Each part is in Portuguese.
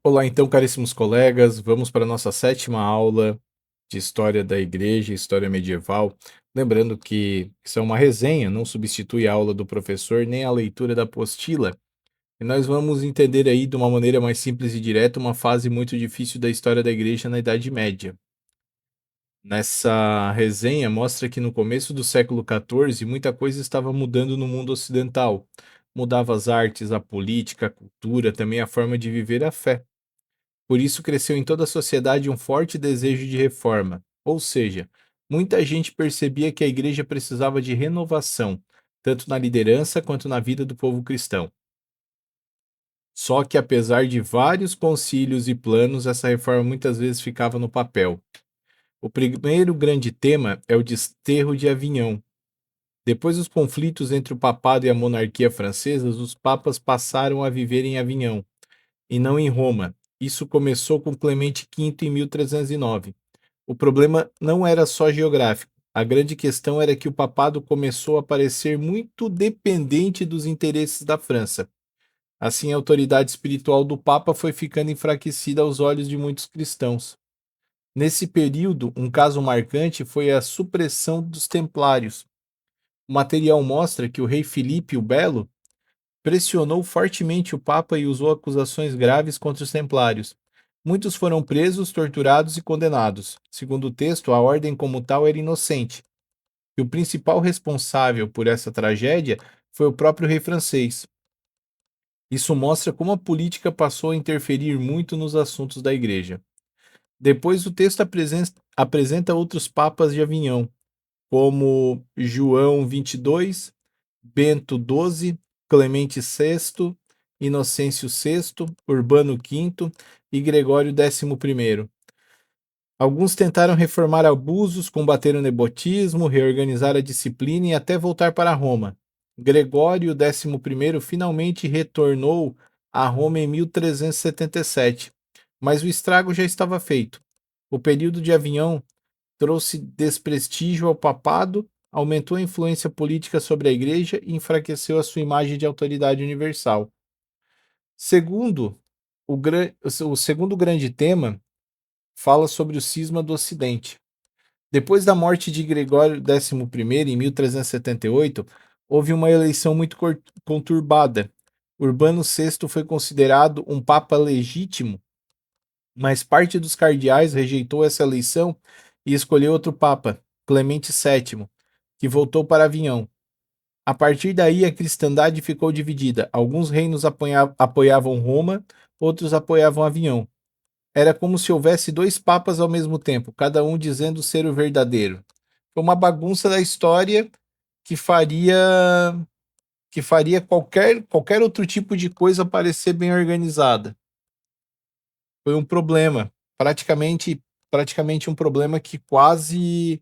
Olá, então, caríssimos colegas, vamos para a nossa sétima aula de História da Igreja, História Medieval. Lembrando que isso é uma resenha, não substitui a aula do professor nem a leitura da apostila. E nós vamos entender aí de uma maneira mais simples e direta uma fase muito difícil da história da Igreja na Idade Média. Nessa resenha mostra que no começo do século XIV muita coisa estava mudando no mundo ocidental. Mudava as artes, a política, a cultura, também a forma de viver a fé. Por isso cresceu em toda a sociedade um forte desejo de reforma, ou seja, muita gente percebia que a igreja precisava de renovação, tanto na liderança quanto na vida do povo cristão. Só que apesar de vários concílios e planos, essa reforma muitas vezes ficava no papel. O primeiro grande tema é o desterro de Avignon. Depois dos conflitos entre o papado e a monarquia francesas, os papas passaram a viver em Avignon, e não em Roma. Isso começou com Clemente V em 1309. O problema não era só geográfico. A grande questão era que o papado começou a parecer muito dependente dos interesses da França. Assim, a autoridade espiritual do Papa foi ficando enfraquecida aos olhos de muitos cristãos. Nesse período, um caso marcante foi a supressão dos Templários. O material mostra que o rei Filipe o Belo pressionou fortemente o Papa e usou acusações graves contra os Templários. Muitos foram presos, torturados e condenados. Segundo o texto, a ordem como tal era inocente, e o principal responsável por essa tragédia foi o próprio rei francês. Isso mostra como a política passou a interferir muito nos assuntos da igreja. Depois, o texto apresenta outros papas de Avignon, como João 22, Bento XII, Clemente VI, Inocêncio VI, Urbano V e Gregório XI. Alguns tentaram reformar abusos, combater o nepotismo, reorganizar a disciplina e até voltar para Roma. Gregório XI finalmente retornou a Roma em 1377, mas o estrago já estava feito. O período de Avignon trouxe desprestígio ao papado, aumentou a influência política sobre a igreja e enfraqueceu a sua imagem de autoridade universal. Segundo, o segundo grande tema fala sobre o cisma do Ocidente. Depois da morte de Gregório XI em 1378, houve uma eleição muito conturbada. Urbano VI foi considerado um papa legítimo, mas parte dos cardeais rejeitou essa eleição e escolheu outro papa, Clemente VII, que voltou para Avignon. A partir daí, a cristandade ficou dividida. Alguns reinos apoiavam Roma, outros apoiavam Avignon. Era como se houvesse dois papas ao mesmo tempo, cada um dizendo ser o verdadeiro. Foi uma bagunça da história que faria qualquer outro tipo de coisa parecer bem organizada. Foi um problema, praticamente um problema que quase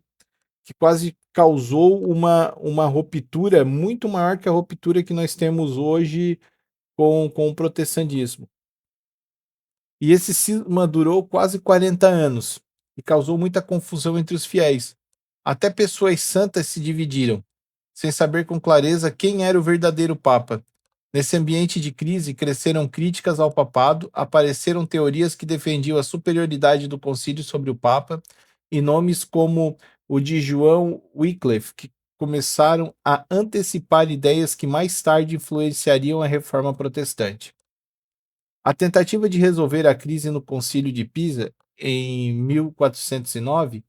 causou uma ruptura muito maior que a ruptura que nós temos hoje com o protestantismo. E esse cisma durou quase 40 anos e causou muita confusão entre os fiéis. Até pessoas santas se dividiram, sem saber com clareza quem era o verdadeiro Papa. Nesse ambiente de crise, cresceram críticas ao papado, apareceram teorias que defendiam a superioridade do concílio sobre o Papa, e nomes como o de João Wycliffe, que começaram a antecipar ideias que mais tarde influenciariam a reforma protestante. A tentativa de resolver a crise no Concílio de Pisa, em 1409,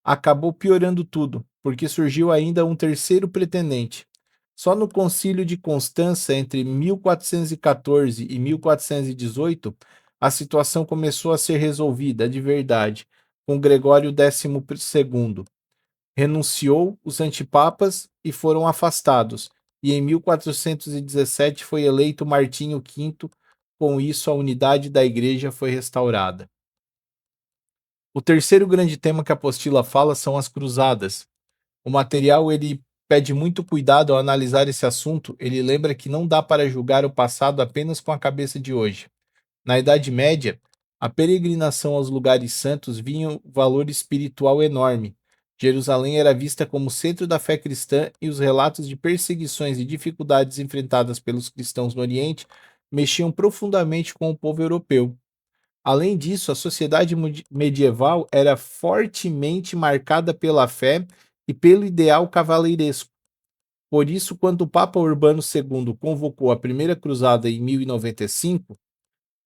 acabou piorando tudo, porque surgiu ainda um terceiro pretendente. Só no Concílio de Constança, entre 1414 e 1418, a situação começou a ser resolvida de verdade, com Gregório XII. Renunciou os antipapas e foram afastados, e em 1417 foi eleito Martinho V. Com isso, a unidade da igreja foi restaurada. O terceiro grande tema que a apostila fala são as cruzadas. O material ele pede muito cuidado ao analisar esse assunto. Ele lembra que não dá para julgar o passado apenas com a cabeça de hoje. Na Idade Média, a peregrinação aos lugares santos vinha um valor espiritual enorme. Jerusalém era vista como centro da fé cristã e os relatos de perseguições e dificuldades enfrentadas pelos cristãos no Oriente mexiam profundamente com o povo europeu. Além disso, a sociedade medieval era fortemente marcada pela fé e pelo ideal cavaleiresco. Por isso, quando o Papa Urbano II convocou a Primeira Cruzada em 1095,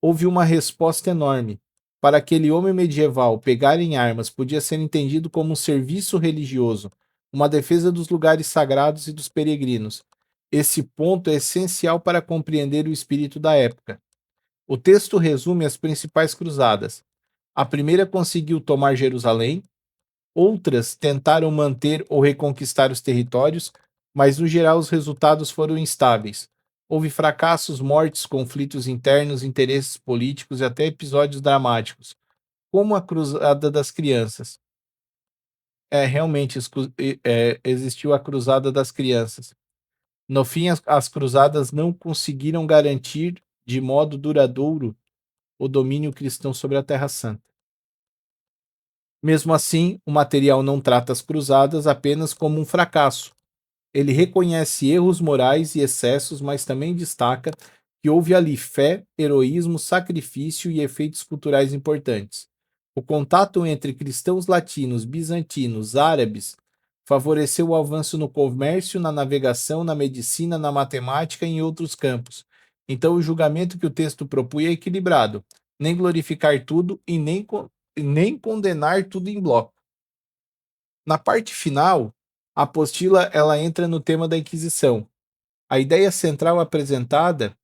houve uma resposta enorme. Para aquele homem medieval, pegar em armas podia ser entendido como um serviço religioso, uma defesa dos lugares sagrados e dos peregrinos. Esse ponto é essencial para compreender o espírito da época. O texto resume as principais cruzadas. A primeira conseguiu tomar Jerusalém, outras tentaram manter ou reconquistar os territórios, mas no geral os resultados foram instáveis. Houve fracassos, mortes, conflitos internos, interesses políticos e até episódios dramáticos, como a Cruzada das Crianças. Realmente existiu a Cruzada das Crianças. No fim, as cruzadas não conseguiram garantir de modo duradouro o domínio cristão sobre a Terra Santa. Mesmo assim, o material não trata as cruzadas apenas como um fracasso. Ele reconhece erros morais e excessos, mas também destaca que houve ali fé, heroísmo, sacrifício e efeitos culturais importantes. O contato entre cristãos latinos, bizantinos, árabes favoreceu o avanço no comércio, na navegação, na medicina, na matemática e em outros campos. Então, o julgamento que o texto propõe é equilibrado, nem glorificar tudo e nem condenar tudo em bloco. Na parte final, a apostila ela entra no tema da Inquisição. A ideia central apresentada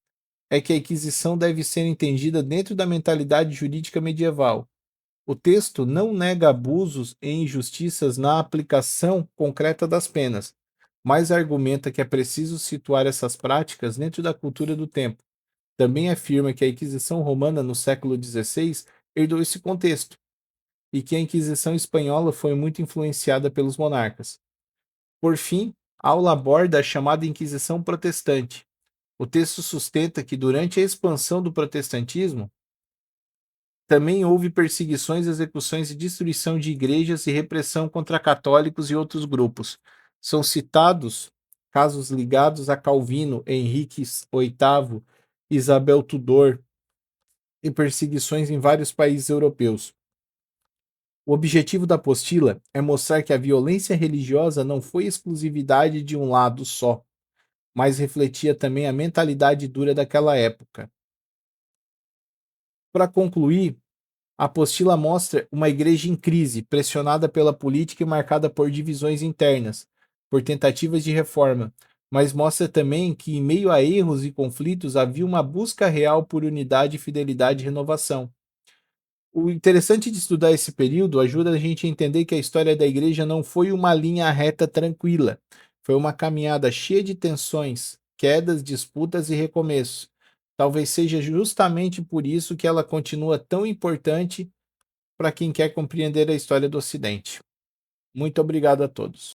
é que a Inquisição deve ser entendida dentro da mentalidade jurídica medieval. O texto não nega abusos e injustiças na aplicação concreta das penas, mas argumenta que é preciso situar essas práticas dentro da cultura do tempo. Também afirma que a Inquisição Romana no século XVI herdou esse contexto e que a Inquisição Espanhola foi muito influenciada pelos monarcas. Por fim, a aula aborda a chamada Inquisição Protestante. O texto sustenta que, durante a expansão do protestantismo, também houve perseguições, execuções e destruição de igrejas e repressão contra católicos e outros grupos. São citados casos ligados a Calvino, Henrique VIII, Isabel Tudor e perseguições em vários países europeus. O objetivo da apostila é mostrar que a violência religiosa não foi exclusividade de um lado só, mas refletia também a mentalidade dura daquela época. Para concluir, a apostila mostra uma igreja em crise, pressionada pela política e marcada por divisões internas, por tentativas de reforma, mas mostra também que, em meio a erros e conflitos, havia uma busca real por unidade, fidelidade e renovação. O interessante de estudar esse período ajuda a gente a entender que a história da igreja não foi uma linha reta tranquila. Foi uma caminhada cheia de tensões, quedas, disputas e recomeços. Talvez seja justamente por isso que ela continua tão importante para quem quer compreender a história do Ocidente. Muito obrigado a todos.